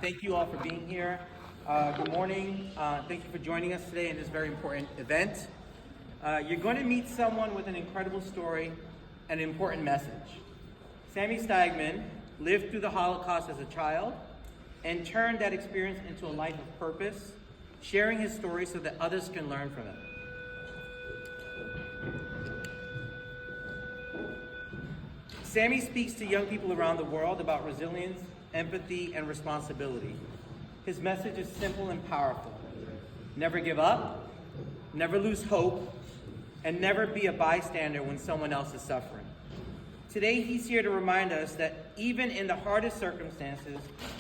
Thank you all for being here. Good morning. Thank you for joining us today in this very important event. You're going to meet someone with an incredible story and an important message. Sami Steigmann lived through the Holocaust as a child and turned that experience into a life of purpose, sharing his story so that others can learn from it. Sami speaks to young people around the world about resilience, empathy, and responsibility. His message is simple and powerful. Never give up, never lose hope, and never be a bystander when someone else is suffering. Today, he's here to remind us that even in the hardest circumstances,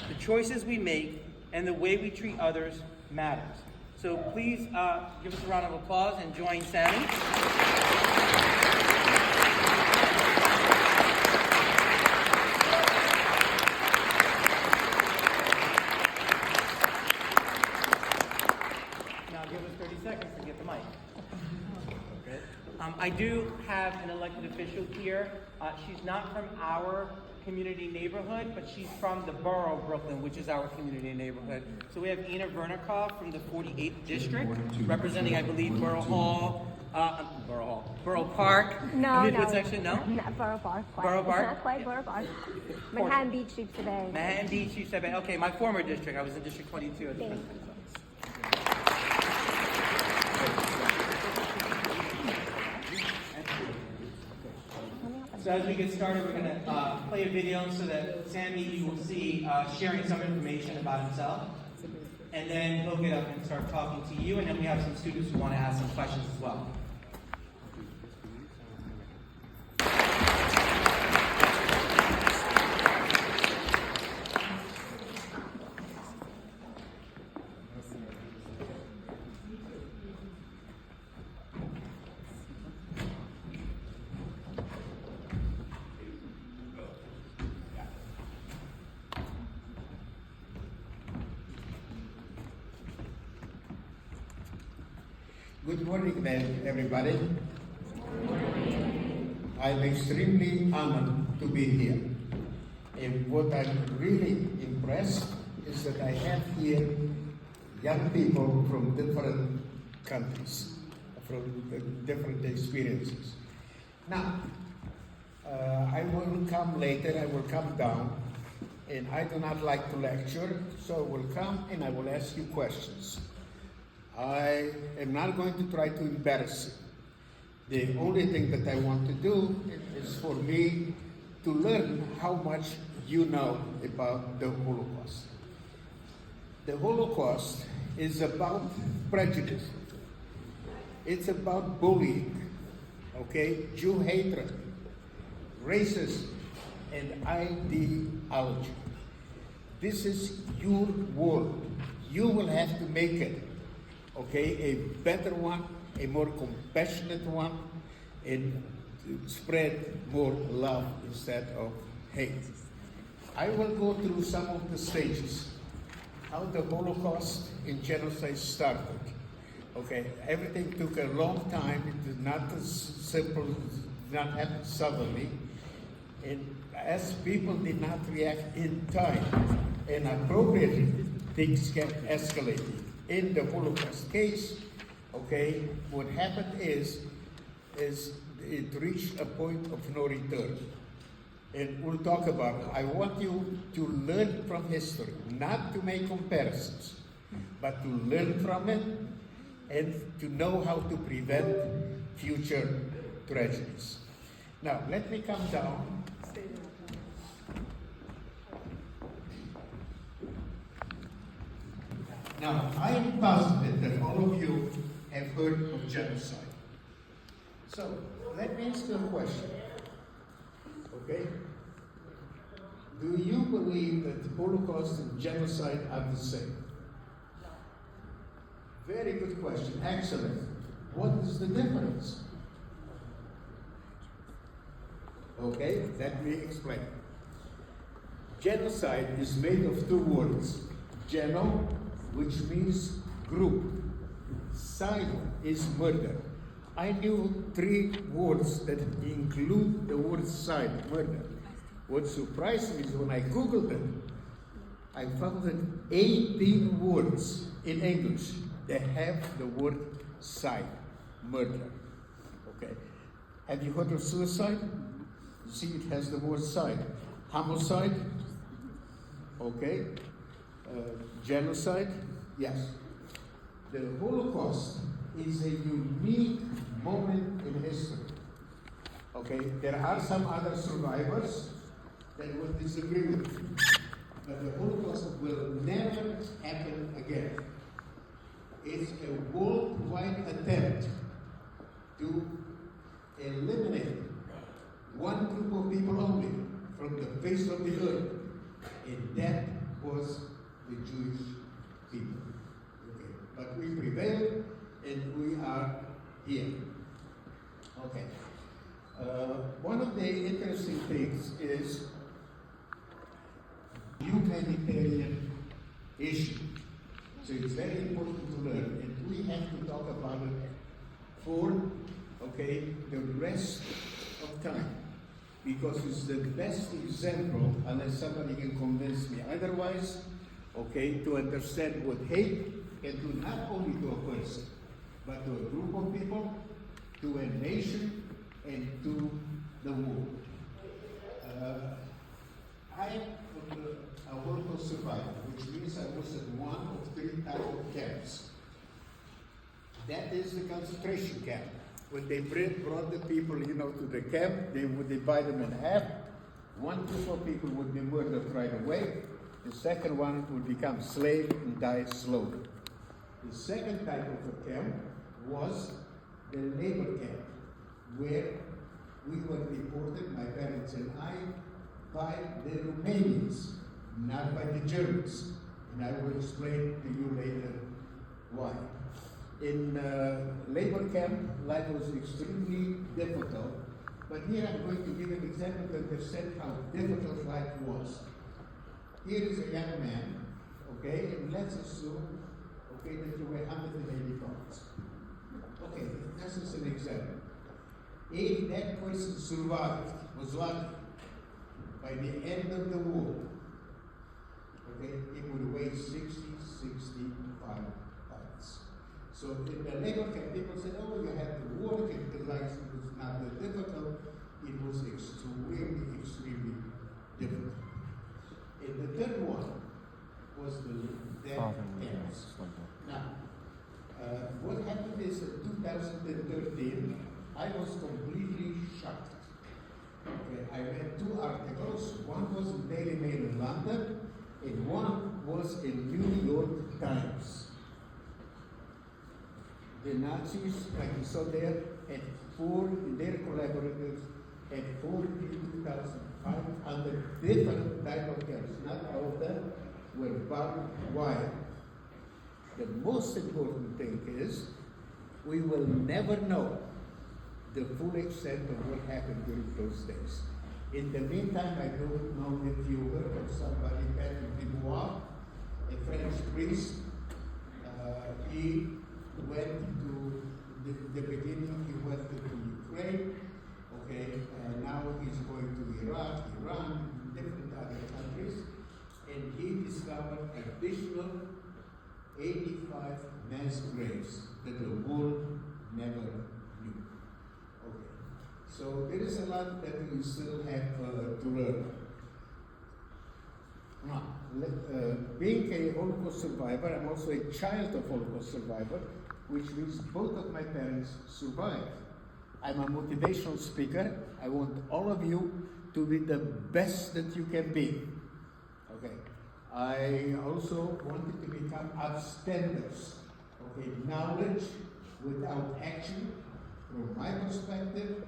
the choices we make and the way we treat others matters. So please give us a round of applause and join Sami. I do have an elected official here. She's not from our community neighborhood, but she's from the borough of Brooklyn, which is our community neighborhood. So we have Inna Vernikov from the 48th district, representing, I believe, Borough Park. No. Section? No? Not Borough Park. Borough Park? Not quite Borough Park. Manhattan Beach, Sheep's Bay. Manhattan Beach, Sheep's Bay. Okay, my former district. I was in District 22 at the time. So as we get started, we're going to play a video so that Sami, you will see sharing some information about himself. And then he'll get up and start talking to you, and then we have some students who want to ask some questions as well. Good morning, everybody. I'm extremely honored to be here. And what I'm really impressed is that I have here young people from different countries, from different experiences. Now, I will come later, I will come down, and I do not like to lecture, so I will come and I will ask you questions. I am not going to try to embarrass you. The only thing that I want to do is for me to learn how much you know about the Holocaust. The Holocaust is about prejudice. It's about bullying, okay? Jew hatred, racism, and ideology. This is your world. You will have to make it. Okay, a better one, a more compassionate one, and spread more love instead of hate. I will go through some of the stages, how the Holocaust and genocide started. Okay, everything took a long time. It did not as simple, did not happen suddenly. And as people did not react in time and appropriately, things kept escalating. In the Holocaust case, okay, what happened is it reached a point of no return. And we'll talk about it. I want you to learn from history, not to make comparisons, but to learn from it and to know how to prevent future tragedies. Now, let me come down. Now, I am positive that all of you have heard of genocide. So, let me ask you a question. Okay? Do you believe that the Holocaust and genocide are the same? Very good question. Excellent. What is the difference? Okay, let me explain. Genocide is made of two words. Geno, which means group. Side is murder. I knew 3 words that include the word side, murder. What surprised me is when I Googled them, I found 18 words in English that have the word side, murder. Okay. Have you heard of suicide? You see, it has the word side. Homicide. Okay. Genocide. Yes. The Holocaust is a unique moment in history. Okay. There are some other survivors that will disagree with me. But the Holocaust will never happen again. It's a worldwide attempt to eliminate one group of people only from the face of the earth, and that was the Jewish people. Okay. But we prevailed, and we are here. Okay. One of the interesting things is humanitarian issue. So it's very important to learn, and we have to talk about it for, the rest of time, because it's the best example, unless somebody can convince me otherwise, to understand what hate can do not only to a person, but to a group of people, to a nation, and to the world. I am a Holocaust survivor, which means I was at one of 3 types of camps. That is the concentration camp. When they brought the people, to the camp, they would divide them in half. One group of people would be murdered right away. The second one would become slave and die slowly. The second type of a camp was the labor camp, where we were deported, my parents and I, by the Romanians, not by the Germans. And I will explain to you later why. In labor camp, life was extremely difficult. But here I'm going to give an example to understand how difficult life was. Here is a young man, and let's assume, that you weigh 180 pounds. Okay, this is an example. If that person survived, was lucky, by the end of the war, it would weigh 65 pounds. So in the labor camp, people said, oh, you have to work, and the life was not that difficult. It was extremely, extremely difficult. And the third one was the death camps. Now, what happened is in 2013, I was completely shocked. I read 2 articles. One was in Daily Mail in London, and one was in New York Times. The Nazis, like you saw there, had their collaborators had 42,500 different type of camps. Not all of them were barbed wire. The most important thing is we will never know the full extent of what happened during those days. In the meantime, I don't know if you heard of somebody, Patrick Dubois, a French priest. He went to the beginning, he went to Ukraine, and now he's going to Iraq, Iran, different other countries, and he discovered additional 85 mass graves that the world never knew. So there is a lot that we still have to learn. Now, being a Holocaust survivor, I'm also a child of Holocaust survivor, which means both of my parents survived. I'm a motivational speaker. I want all of you to be the best that you can be. I also wanted to become upstanders. Knowledge without action, from my perspective,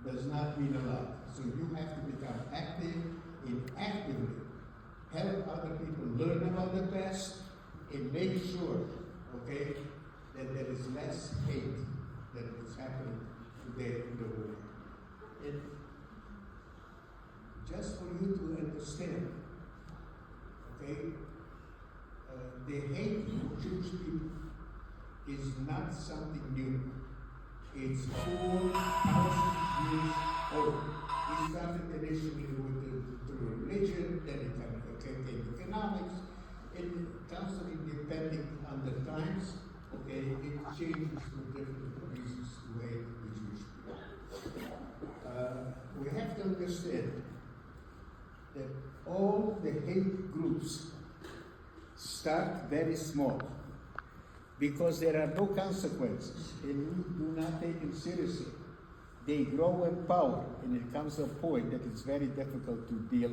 does not mean a lot. So you have to become active and actively help other people learn about the past and make sure, that there is less hate that is happening today in the world. And just for you to understand, the hate for Jewish people is not something new. It's 4,000 years old. It started initially with the religion, then it came economics, and constantly depending on the times, okay, it changes for different reasons the way the Jewish people. We have to understand that all the hate groups start very small because there are no consequences and we do not take it seriously. They grow in power and it comes to a point that it's very difficult to deal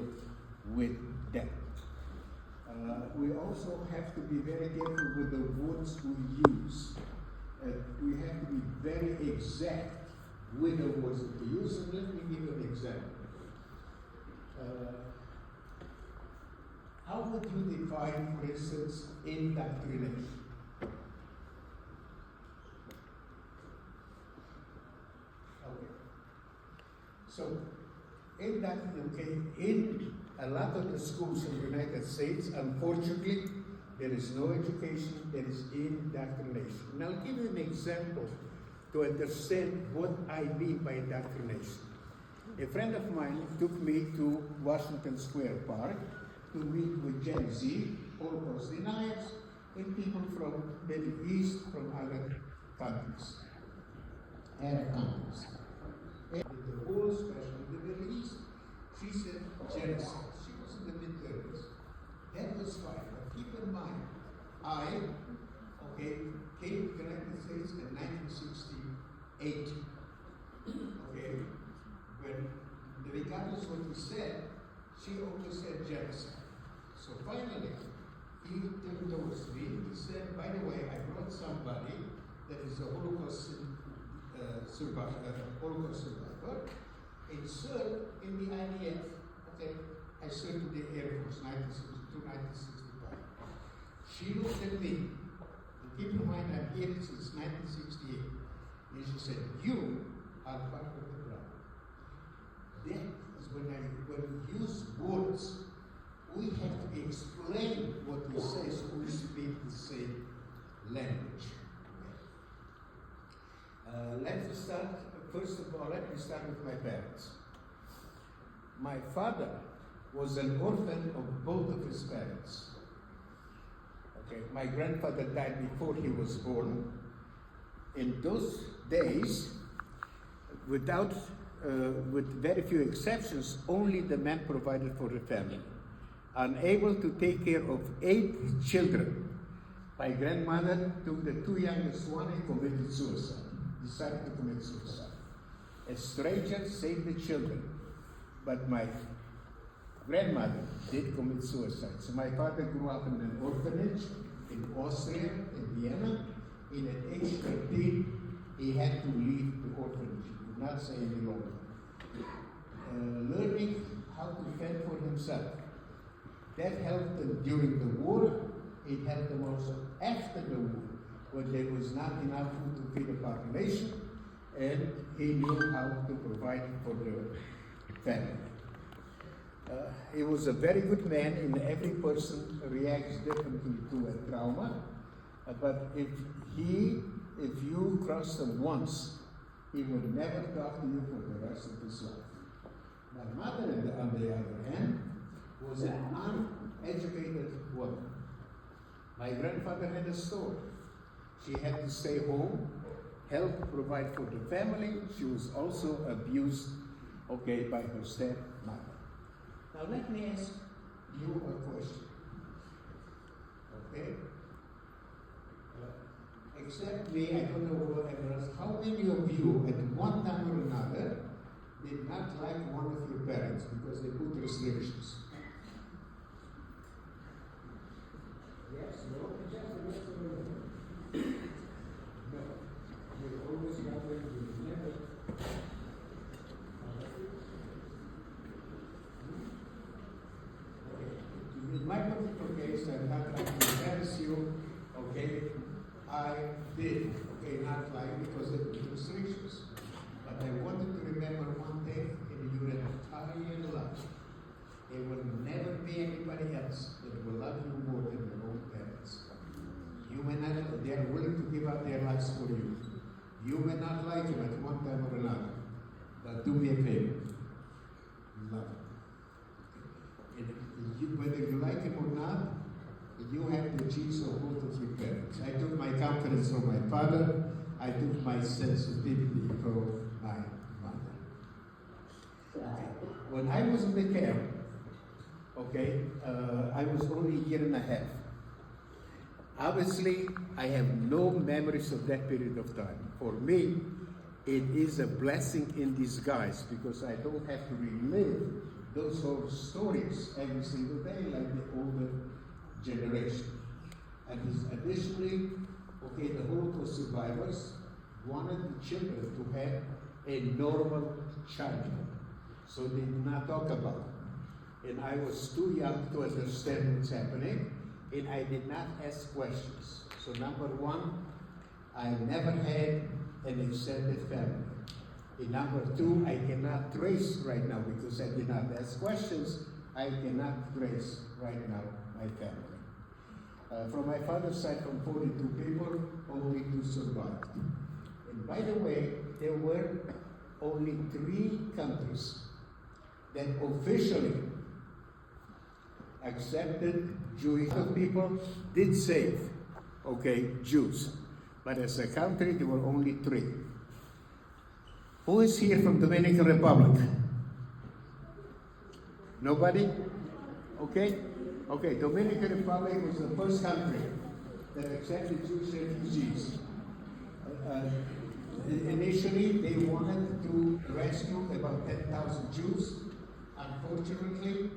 with them. We also have to be very careful with the words we use. We have to be very exact with the words that we use, and let me give an example. How would you define, for instance, indoctrination? Okay. So, in a lot of the schools in the United States, unfortunately, there is no education, there is indoctrination. And I'll give you an example to understand what I mean by indoctrination. A friend of mine took me to Washington Square Park to meet with Gen Z, Holocaust deniers, and people from Middle East, from other countries, Arab countries. And the whole, especially the Middle East, she said genocide. She was in the mid-30s. That was fine, but keep in mind, I came to the United States in 1968. Okay, when regardless what he said, she always said genocide. So finally, he turned towards me. He said, "By the way, I brought somebody that is a Holocaust survivor, and served in the IDF." Okay, I served in the Air Force, 1962, 1965. She looked at me. Keep in mind, I'm here since 1968. And she said, "You are part of the problem." That is when we use words, we have to explain what we say so we speak the same language. Let's start, first of all, let me start with my parents. My father was an orphan of both of his parents. Okay, my grandfather died before he was born. In those days, with very few exceptions, only the man provided for the family. Unable to take care of 8 children, my grandmother took the 2 youngest one and committed suicide, decided to commit suicide. A stranger saved the children, but my grandmother did commit suicide. So my father grew up in an orphanage in Austria, in Vienna. And at age 13, he had to leave the orphanage. He could not stay any longer. Learning how to fend for himself. That helped him during the war. It helped him also after the war, when there was not enough food to feed the population, and he knew how to provide for the family. He was a very good man, and every person reacts differently to a trauma. But if you crossed him once, he would never talk to you for the rest of his life. My mother, on the other hand, was an uneducated woman. My grandfather had a store. She had to stay home, help provide for the family. She was also abused, by her stepmother. Now let me ask you a question. Okay? Except me, I don't know whoever else, how many of you at one time or another did not like one of your parents because they put restrictions? Yes, no, just the rest of the room. No, you always got them, you never. In my particular case, I'm not trying to embarrass you, okay? I did, not like because of the restrictions. But I wanted to remember one thing in your entire life. There will never be anybody else that will love you more than your own parents. You may not, they are willing to give up their lives for you. You may not like them at one time or another. But do me a favor. Love them. you have the genes of both of your parents. I took my confidence from my father. I took my sensitivity from my mother. Okay. When I was in the camp, I was only a year and a half. Obviously, I have no memories of that period of time. For me, it is a blessing in disguise because I don't have to relive those sort of stories every single day like the older generation. And additionally, the Holocaust survivors wanted the children to have a normal childhood. So they did not talk about it. And I was too young to understand what's happening, and I did not ask questions. So number one, I never had an extended family. And number two, I cannot trace right now because I did not ask questions. I cannot trace right now my family. From my father's side, from 42 people, only 2 survived. And by the way, there were only 3 countries that officially accepted Jewish people, did save, Jews. But as a country, there were only 3. Who is here from Dominican Republic? Nobody? Okay, Dominican Republic was the first country that accepted Jewish refugees. Initially, they wanted to rescue about 10,000 Jews. Unfortunately,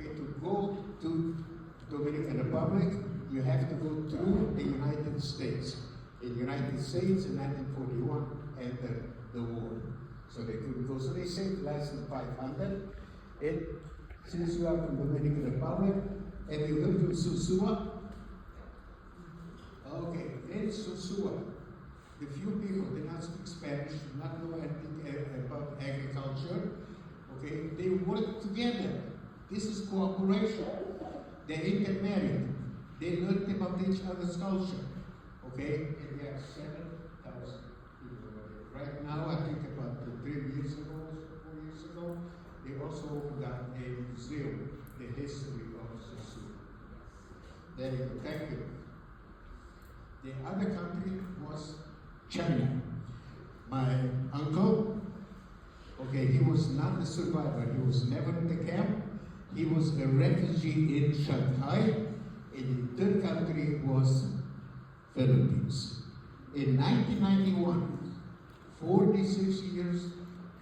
to go to Dominican Republic, you have to go through the United States. In the United States, in 1941, entered the war. So they couldn't go. So they saved less than 500. And since you are from Dominican Republic, have you heard of Susua? Okay, in Susua, the few people did not speak Spanish, did not know anything about agriculture. They worked together. This is cooperation. They intermarried. They learned about each other's culture. And there are 7,000 people. Right now, I think about 3 years ago, 4 years ago, they also opened up a museum, the history of Susua. Very good. Thank you. The other country was China. My uncle, he was not a survivor. He was never in the camp. He was a refugee in Shanghai. And the third country was Philippines. In 1991, 46 years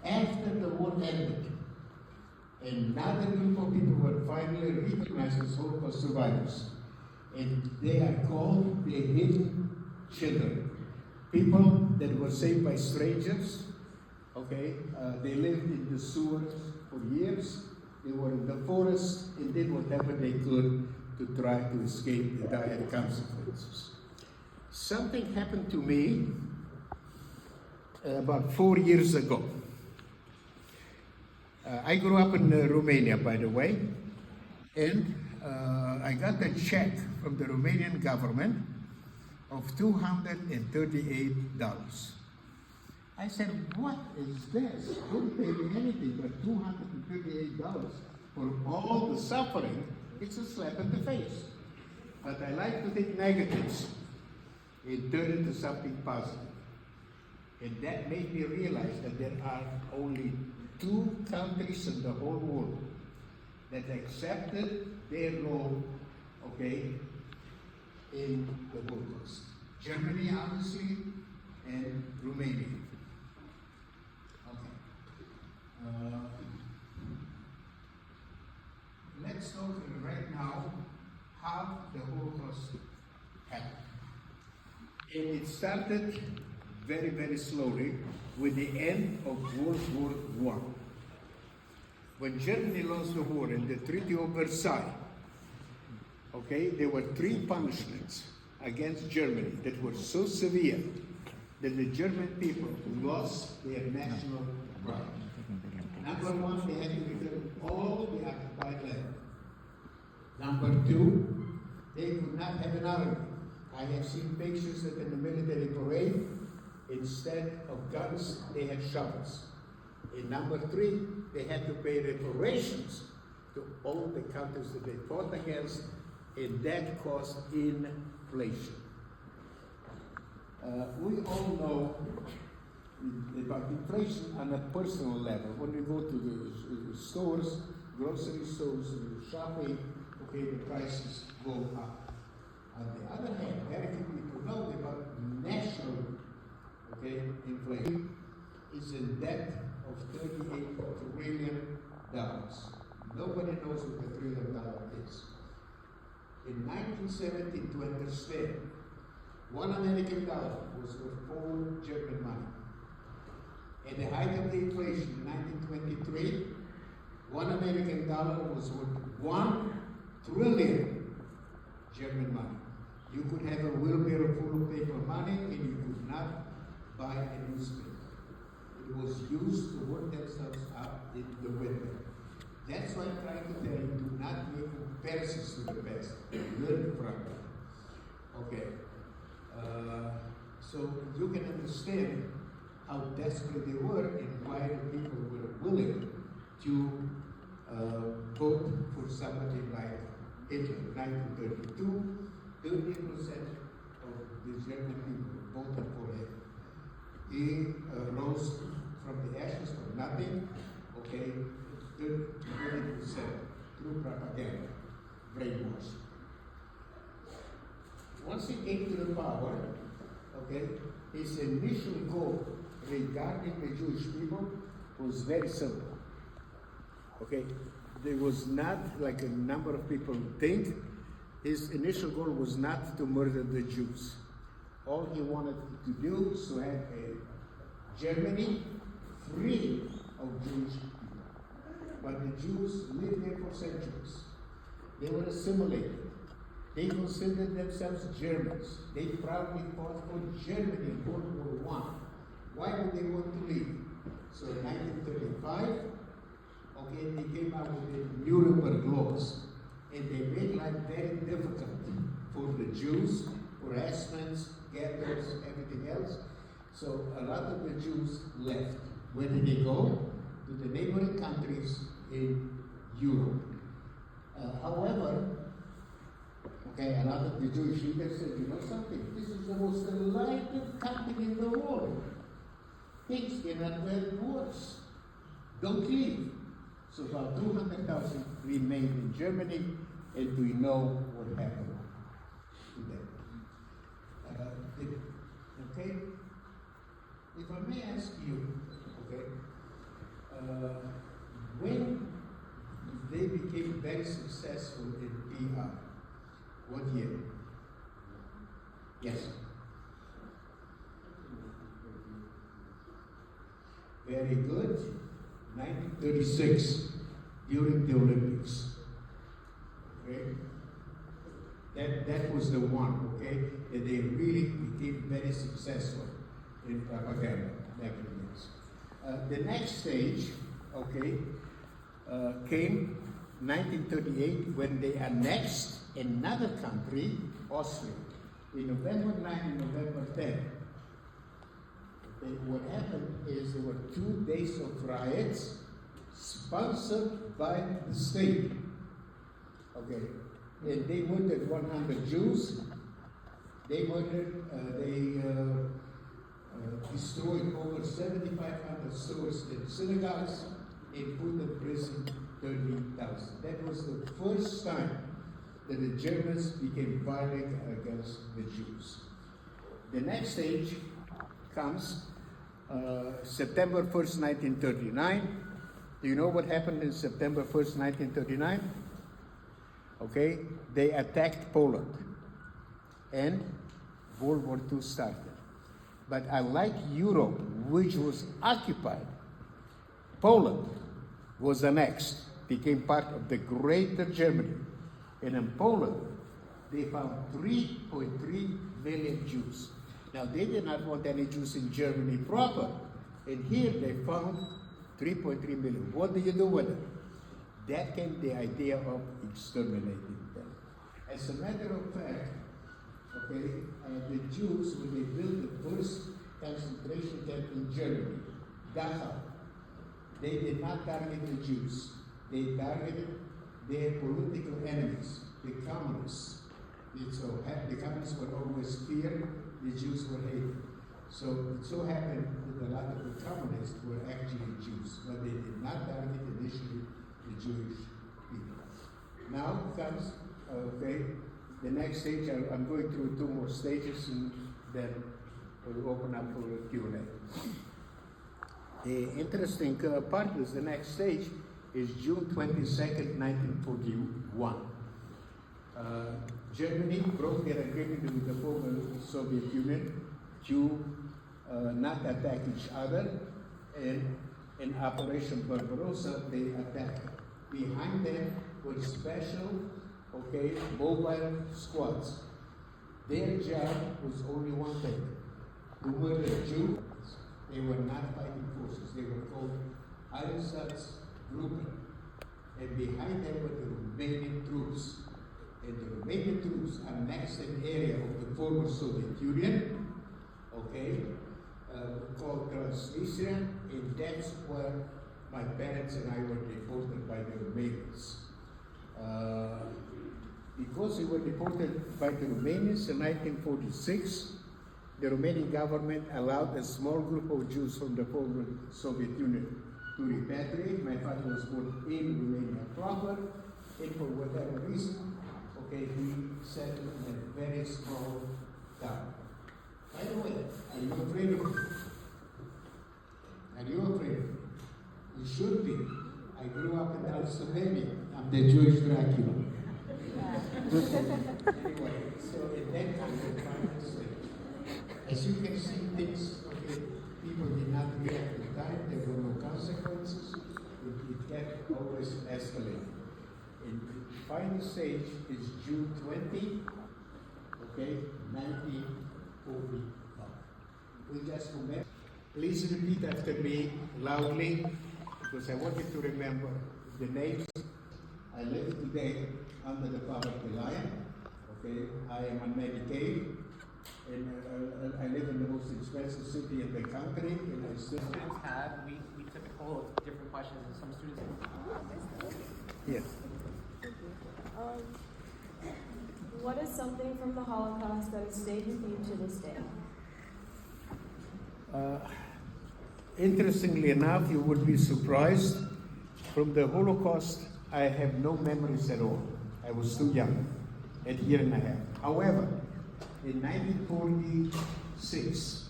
after the war ended, another group of people were finally recognized as Holocaust survivors. And they are called the hidden children. People that were saved by strangers. They lived in the sewers for years. They were in the forest and did whatever they could to try to escape the dire consequences. Something happened to me about 4 years ago. I grew up in Romania, by the way, and I got a check from the Romanian government of $238. I said, what is this? Don't pay me anything but $238 for all the suffering. It's a slap in the face. But I like to think negatives and turn it into something positive. And that made me realize that there are only 2 countries in the whole world that accepted their role, in the Holocaust. Germany, obviously, and Romania. Let's talk right now how the Holocaust happened. And it started very, very slowly with the end of World War I. When Germany lost the war in the Treaty of Versailles, there were 3 punishments against Germany that were so severe that the German people lost their national pride. Number 1, they had to return all the occupied land. Number 2, they could not have an army. I have seen pictures that in the military parade, instead of guns, they had shovels. And number 3, they had to pay reparations to all the countries that they fought against, and that caused inflation. We all know about inflation on a personal level. When we go to the stores, grocery stores, shopping, okay, the prices go up. On the other hand, very few people know about national, okay, inflation is a debt of $38 trillion. Nobody knows what the $1 trillion is. In 1970, to understand, $1 American was worth 4 German money. At the height of the inflation in 1923, $1 American was worth 1 trillion German money. You could have a wheelbarrow full of paper money and you could not buy a newspaper. It was used to work themselves up in the winter. That's why I'm trying to tell you, do not make comparisons to the past. Learn from it. Okay. So you can understand how desperate they were and why the people were willing to vote for somebody like Hitler. 1932, 30% of the German people voted for him. He rose from the ashes of nothing, okay, 30% through propaganda, brainwash. Once he came to the power, okay, his initial goal regarding the Jewish people was very simple. Okay, there was not, like a number of people think, his initial goal was not to murder the Jews. All he wanted to do was to have a Germany free of Jewish people. But the Jews lived there for centuries. They were assimilated. They considered themselves Germans. They proudly fought for Germany in World War I. Why would they want to leave? So in 1935, okay, they came out with the Nuremberg laws. And they made life very difficult for the Jews, harassments, ghettos, everything else. So a lot of the Jews left. Where did they go? To the neighboring countries in Europe. However, okay, a lot of the Jewish leaders said, you know something, this is the most enlightened country in the world. Things cannot get worse. Don't leave. So about 200,000 remained in Germany, and we know what happened to them. Okay? If I may ask you, okay, when they became very successful in PR, what year? Yes. Very good. 1936, during the Olympics. Okay? That was the one, okay? And they really became very successful in propaganda back in the days. The next stage, okay, came 1938 when they annexed another country, Austria, in November 9 and November 10. What happened is there were 2 days of riots sponsored by the state. Okay, and they murdered 100 Jews. They destroyed over 7,500 stores and synagogues and put in prison 30,000. That was the first time that the Germans became violent against the Jews. The next stage comes September 1st, 1939. Do you know what happened in September 1st, 1939? Okay, they attacked Poland and World War II started. But unlike Europe, which was occupied, Poland was annexed, became part of the Greater Germany. And in Poland, they found 3.3 million Jews. Now, they did not want any Jews in Germany proper. And here they found 3.3 million. What do you do with it? That came the idea of exterminating them. As a matter of fact, okay, the Jews, when they built the first concentration camp in Germany, Dachau, they did not target the Jews. They targeted their political enemies. the communists. The communists were always feared, the Jews were hated. So it so happened that a lot of the communists were actually Jews, but they did not target initially the Jewish people. Now comes, the next stage. I'm going through 2 more stages, and then we'll open up for a Q&A. The interesting part is the next stage is June 22nd, 1941. Germany broke their agreement with the former Soviet Union to not attack each other, and in Operation Barbarossa they attacked. Behind them were special, mobile squads. Their job was only one thing: to murder Jews. They were not fighting forces. They were called Einsatzgruppen. And behind them were the Romanian troops. And the Romanian troops annexed an area of the former Soviet Union, called Transnistria, and that's where my parents and I were deported by the Romanians. Because we were deported by the Romanians in 1946, the Romanian government allowed a small group of Jews from the former Soviet Union to repatriate. My father was born in Romania proper, and for whatever reason, he settled in a very small town. By the way, are you afraid of it? Are you afraid of it? You should be. I grew up in Transylvania. I'm the Jewish Dracula. Anyway, so in that kind of time, as you can see, things, people did not react at the time. There were no consequences. It kept always escalating. And the final stage is June 20, 1941. We just remember. Please repeat after me loudly, because I want you to remember the names. I live today under the poverty line. I am on Medicaid, and I live in the most expensive city in the country, and I still Students have, we took a poll of different questions, and some students have. Yes. What is something from the Holocaust that has stayed with you to this day? Interestingly enough, you would be surprised. From the Holocaust, I have no memories at all. I was too young, a year and a half. However, in 1946,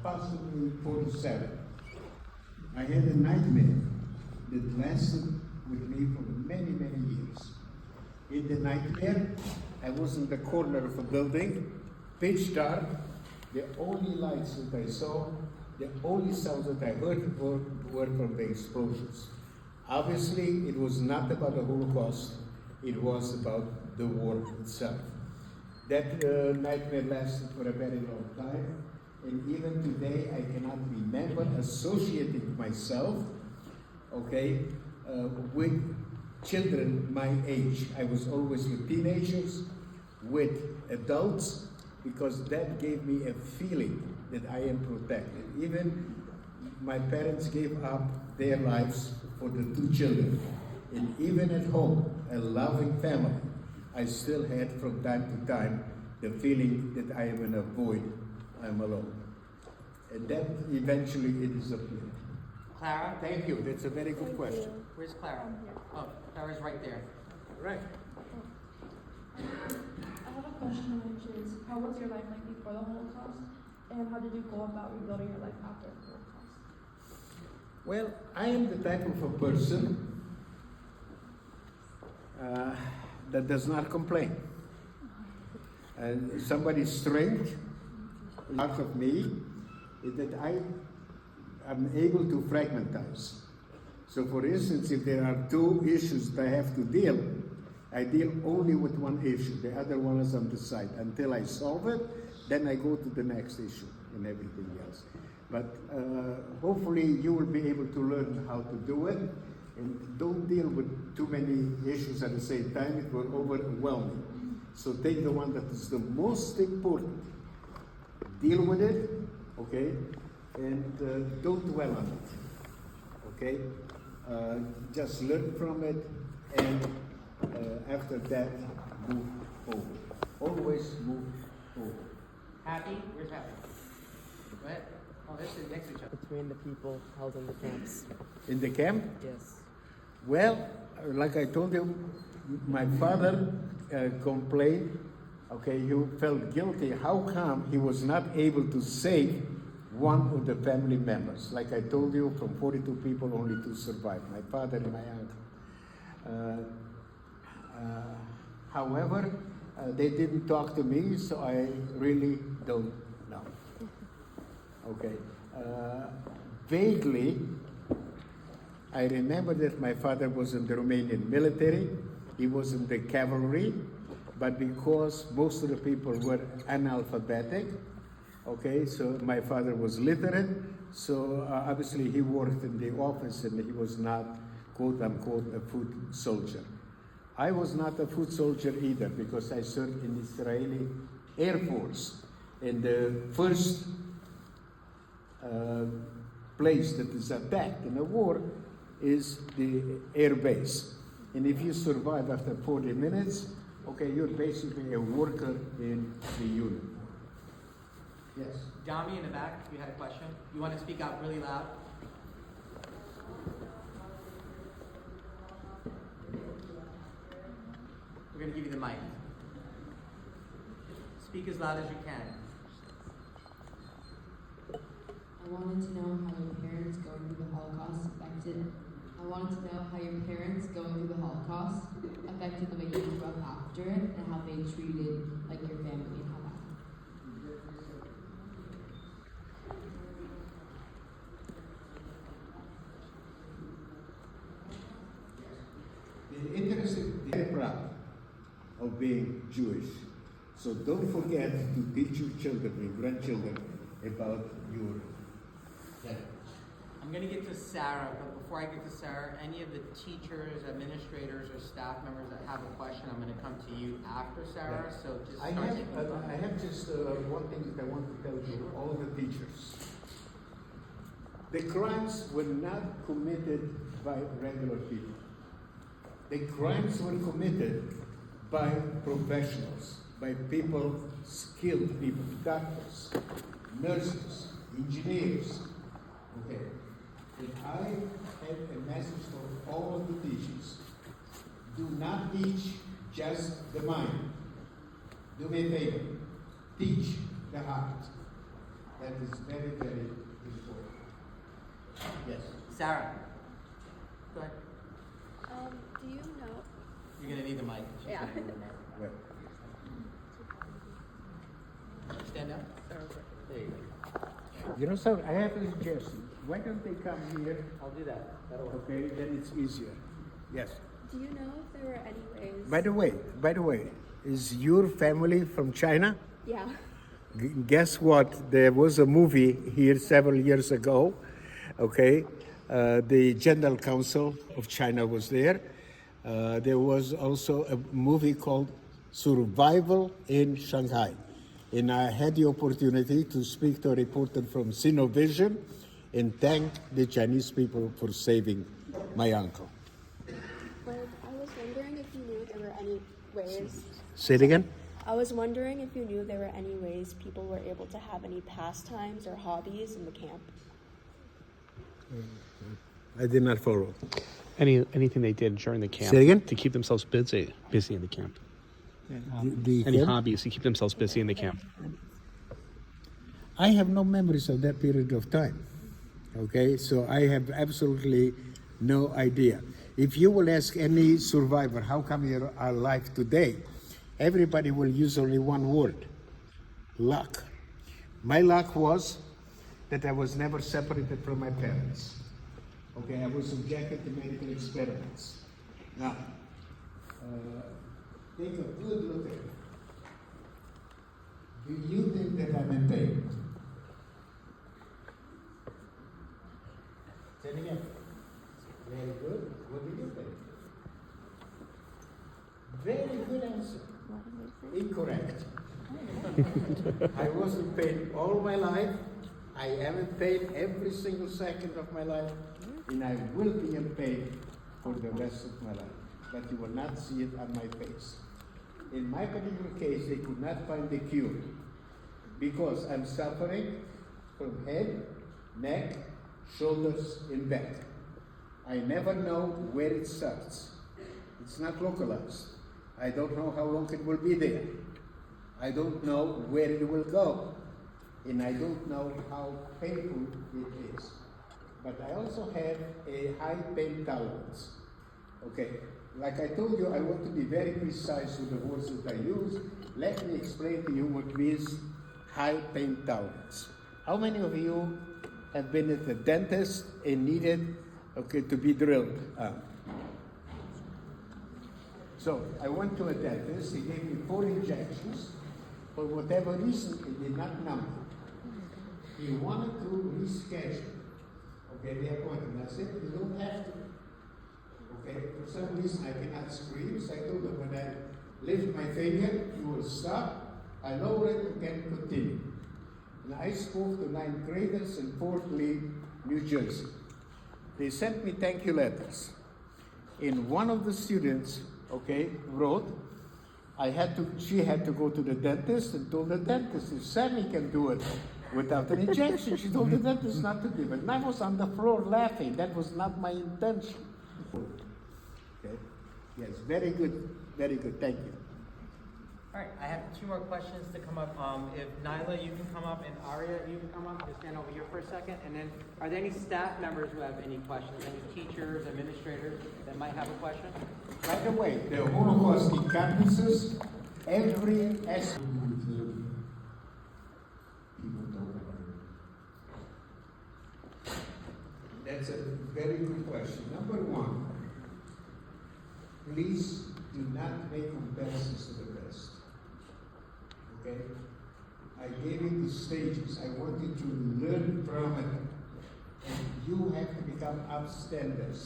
possibly 47, I had a nightmare that lasted with me for many, many years. In the nightmare, I was in the corner of a building, pitch dark. The only lights that I saw, the only sounds that I heard were from the explosions. Obviously, it was not about the Holocaust, it was about the war itself. That nightmare lasted for a very long time, and even today I cannot remember associating myself, with children my age. I was always with teenagers, with adults, because that gave me a feeling that I am protected. Even my parents gave up their lives for the 2 children. And even at home, a loving family, I still had from time to time the feeling that I am in a void, I'm alone. And that eventually it disappeared. Clara? Thank you, that's a very good question. Where's Clara? Oh, Clara's right there. Right. I have a question, which is, how was your life like before the Holocaust, and how did you go about rebuilding your life after the Holocaust? Well, I am the type of a person that does not complain. And somebody's strength, part of me, is that I am able to fragmentize. So for instance, if there are 2 issues that I have to deal, I deal only with one issue. The other one is on the side. Until I solve it, then I go to the next issue and everything else. But hopefully you will be able to learn how to do it. And don't deal with too many issues at the same time. It will overwhelm you. So take the one that is the most important. Deal with it, and don't dwell on it, Just learn from it and after that, move over. Always move over. Happy? Where's Happy? Go ahead. Oh, they're sitting next to each other. Between the people held in the camps. In the camp? Yes. Well, like I told you, my father complained. Okay, he felt guilty. How come he was not able to save one of the family members? Like I told you, from 42 people, only 2 survived, my father and my uncle. However, they didn't talk to me, so I really don't know. Okay. Vaguely, I remember that my father was in the Romanian military. He was in the cavalry, but because most of the people were analphabetic, okay, so my father was literate, so obviously he worked in the office and he was not, quote unquote, a foot soldier. I was not a foot soldier either because I served in the Israeli Air Force. And the first place that is attacked in a war is the air base. And if you survive after 40 minutes, okay, you're basically a worker in the unit. Yes. Dami in the back, you had a question. You want to speak out really loud? We're going to give you the mic. Speak as loud as you can. I wanted to know how your parents going through the Holocaust affected. I wanted to know how your parents going through the Holocaust affected the way you grew up after it and how they treated like your family and how that. The interesting, very proud of being Jewish. So don't forget to teach your children, your grandchildren, about your heritage. I'm going to get to Sarah, but before I get to Sarah, any of the teachers, administrators, or staff members that have a question, I'm going to come to you after Sarah. Yeah. So just I start have, taking I have just one thing that I want to tell you, all the teachers. The crimes were not committed by regular people. The crimes were committed by professionals, by people, skilled people, doctors, nurses, engineers. Okay. And I have a message for all of the teachers. Do not teach just the mind. Do me a favor. Teach the heart. That is very, very important. Yes. Sarah, go ahead. Do you know? You're going to need the mic. She's Yeah. gonna need the mic. Well, Stand up. There you go. you know, sir, I have a suggestion. Why don't they come here? I'll do that. That'll work. Okay, then it's easier. Yes. Do you know if there were any ways? By the way, is your family from China? Yeah. Guess what? There was a movie here several years ago. Okay, the General Council of China was there. There was also a movie called Survival in Shanghai. And I had the opportunity to speak to a reporter from Sinovision and thank the Chinese people for saving my uncle. Well, I was wondering if you knew there were any ways. Say it again? I was wondering if you knew there were any ways people were able to have any pastimes or hobbies in the camp. I did not follow. Anything they did during the camp Say it again? to keep themselves busy in the camp. Any hobbies to keep themselves busy in the camp. I have no memories of that period of time. Okay, so I have absolutely no idea. If you will ask any survivor, how come you're alive today? Everybody will use only one word: luck. My luck was that I was never separated from my parents. Okay, I was subjected to medical experiments. Now, take a good look at it. Do you think that I'm in pain? Say it again. Very good. What do you think? Very good answer. Incorrect. I was in pain all my life. I am in pain every single second of my life, and I will be in pain for the rest of my life. but you will not see it on my face. In my particular case, they could not find the cure because I'm suffering from head, neck, shoulders, and back. I never know where it starts. It's not localized. I don't know how long it will be there. I don't know where it will go. And I don't know how painful it is. But I also have a high pain tolerance. Okay, like I told you, I want to be very precise with the words that I use. Let me explain to you what means high pain tolerance. How many of you have been at the dentist and needed, to be drilled? So I went to a dentist. He gave me 4 injections. For whatever reason, it did not numb. He wanted to reschedule. The appointment. I said, you don't have to. For some reason I cannot scream, so I told him when I lift my finger, you will stop. I lower it, you can continue. And I spoke to 9th graders in Fort Lee, New Jersey. They sent me thank you letters. And one of the students, wrote, she had to go to the dentist and told the dentist if Sami can do it without an injection. She told the dentist not to give it. And I was on the floor laughing. That was not my intention. Yes, very good, thank you. All right, I have 2 more questions to come up. If Nyla, you can come up, and Aria, you can come up. Just stand over here for a second. And then, are there any staff members who have any questions? Any teachers, administrators that might have a question? By the way, the Holocaust in campuses, every aspect. That's a very good question. Number 1, please do not make comparisons to the best. I gave you the stages. I want you to learn from it. And you have to become upstanders.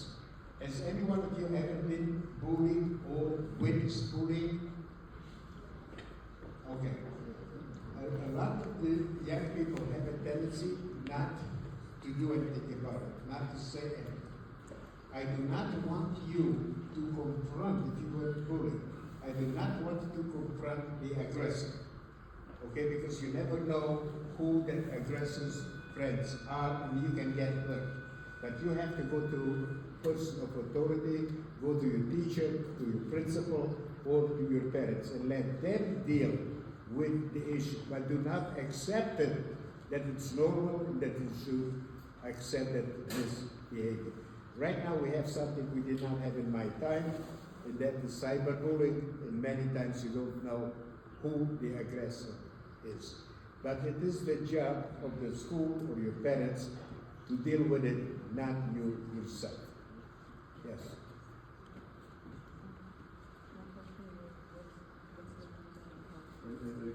Has any one of you ever been bullied or witnessed bullying? Okay. A lot of the young people have a tendency not to do anything about it, not to say anything. I do not want you to confront, if you were bullied, I do not want you to confront the aggressor. Because you never know who that aggressor's friends are and you can get hurt. But you have to go to a person of authority, go to your teacher, to your principal, or to your parents and let them deal with the issue. But do not accept it, that it's normal and that you should accept that this behavior. Right now we have something we did not have in my time, and that is cyberbullying, and many times you don't know who the aggressor is. But it is the job of the school or your parents to deal with it, not you yourself. Yes.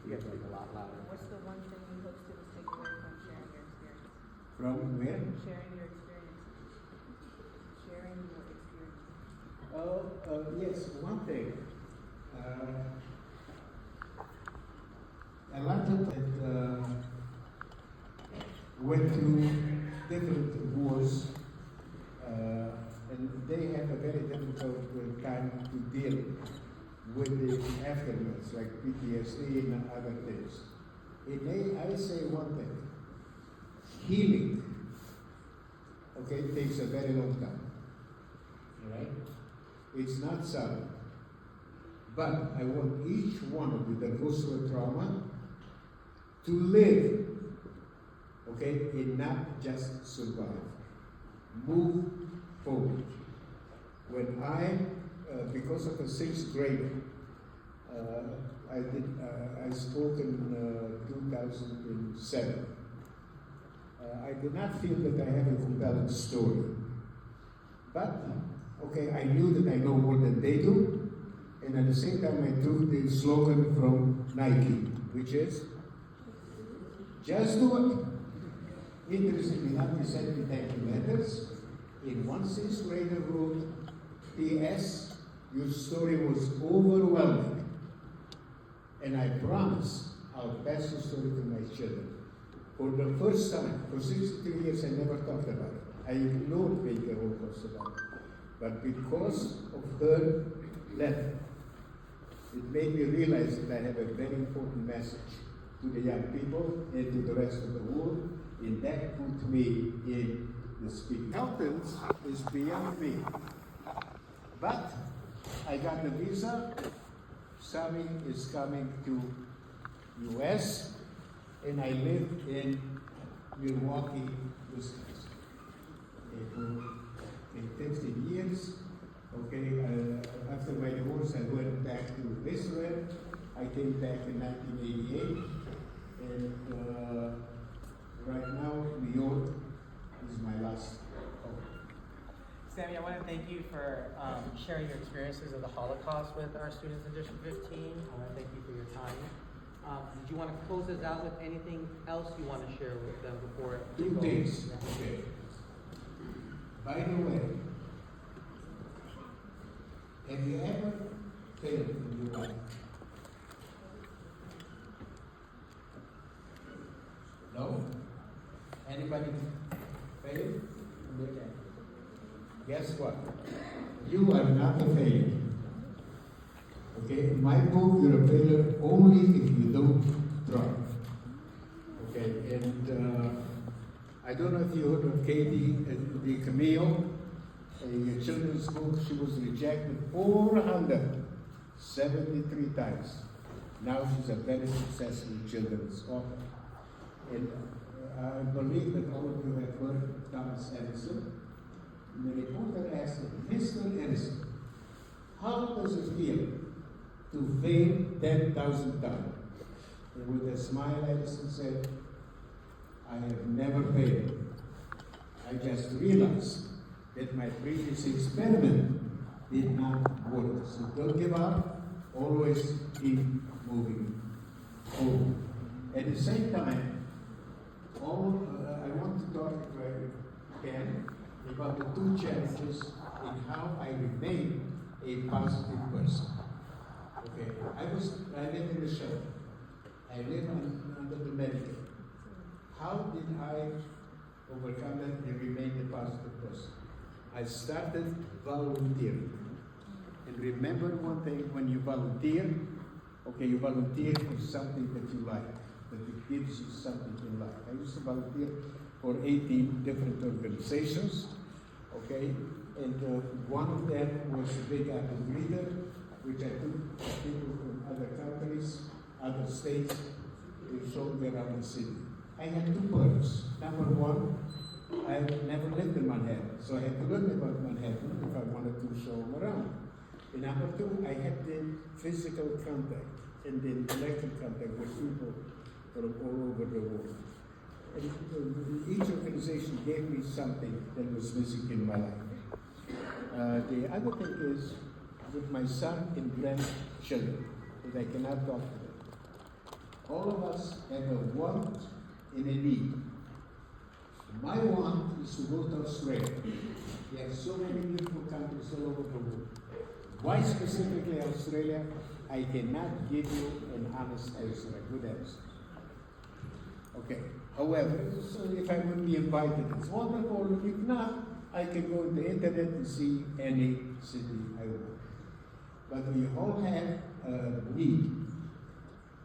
You have to speak a lot louder. What's the one thing you hope students take away from sharing your experience? From where? Sharing your experience. Sharing your experience. Yes, one thing. A lot of it went through different wars, and they have a very difficult time to deal with the aftermaths, like PTSD and other things. I say one thing. Healing, takes a very long time. Right? It's not sudden. But I want each one of you that goes through a trauma to live, and not just survive. Move forward. When because of a 6th grader, I spoke in 2007. I did not feel that I have a compelling story. But, I knew that I know more than they do, and at the same time I took the slogan from Nike, which is, just do it. Interestingly enough, we sent me thank you letters. In one 6th grader wrote, P.S. Your story was overwhelming. And I promise I'll pass the story to my children. For the first time, for 63 years, I never talked about it. I ignored being a Holocaust survivor. But because of her left, it made me realize that I have a very important message to the young people and to the rest of the world, and that put me in the speaking. Accountants is beyond me. But I got the visa. Sami is coming to US, and I live in Milwaukee, Wisconsin. For 15 years. Okay, after my divorce, I went back to Israel. I came back in 1988, and right now, New York is my last home. Sami, I want to thank you for sharing your experiences of the Holocaust with our students in District 15. I want to thank you for your time. Did you want to close us out with anything else you want to share with them before? Two things. Okay. By the way, have you ever failed in your life? No? Anybody failed? Okay. Guess what? You are not a failure. Okay? In my book, you're a failure only if you don't try. Okay? And I don't know if you heard of Katie the Camille, a children's book. She was rejected 473 times. Now she's a very successful children's author. And I believe that all of you have heard of Thomas Edison. And the reporter asked him, Mr. Edison, how does it feel to fail 10,000 times? And with a smile, Edison said, I have never failed. I just realized that my previous experiment did not work. So don't give up, always keep moving forward. At the same time, I want to talk, if I can, about the two challenges in how I remain a positive person. Okay, I live in the shelter. I live under the medical. How did I overcome that and remain a positive person? I started volunteering. And remember one thing, when you volunteer, okay, you volunteer for something that you like, that it gives you something in life. I used to volunteer for 18 different organizations, okay, and one of them was the Big Apple Leader, which I took people from other countries, other states, to show me around the city. I had two perks. Number one, I never lived in Manhattan, so I had to learn about Manhattan if I wanted to show them around. And number two, I had the physical contact and the intellectual contact with people from all over the world. And each organization gave me something that was missing in my life. The other thing is with my son and grandchildren, that I cannot talk to them. All of us have a want and a need. My want is to go to Australia. We have so many beautiful countries all over the world. Why specifically Australia? I cannot give you an honest answer, a good answer. Okay. However, so if I would be invited, it's wonderful. If not, I can go on the internet and see any city I want. But we all have a need.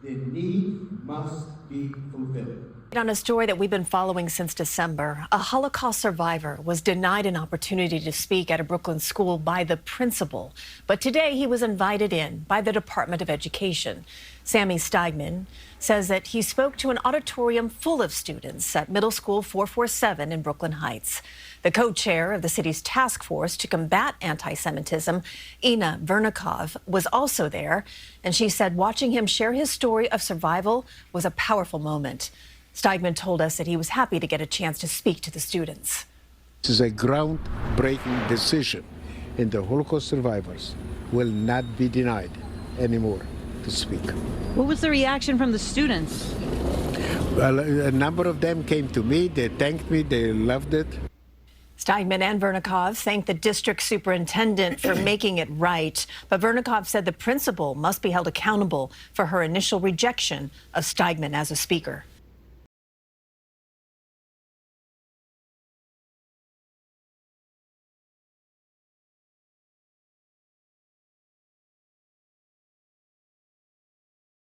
The need must be fulfilled. On a story that we've been following since December, a Holocaust survivor was denied an opportunity to speak at a Brooklyn school by the principal. But today he was invited in by the Department of Education. Sami Steigmann says that he spoke to an auditorium full of students at Middle School 447 in Brooklyn Heights. The co-chair of the city's task force to combat anti-Semitism, Inna Vernikov, was also there. And she said watching him share his story of survival was a powerful moment. Steigmann told us that he was happy to get a chance to speak to the students. This is a groundbreaking decision, and the Holocaust survivors will not be denied anymore to speak. What was the reaction from the students? Well, a number of them came to me, they thanked me, they loved it. Steigmann and Vernikov thanked the district superintendent for making it right. But Vernikov said the principal must be held accountable for her initial rejection of Steigmann as a speaker.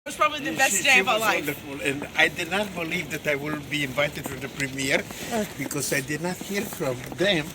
It was probably the best day of our life. Wonderful, and I did not believe that I will be invited to the premiere because I did not hear from them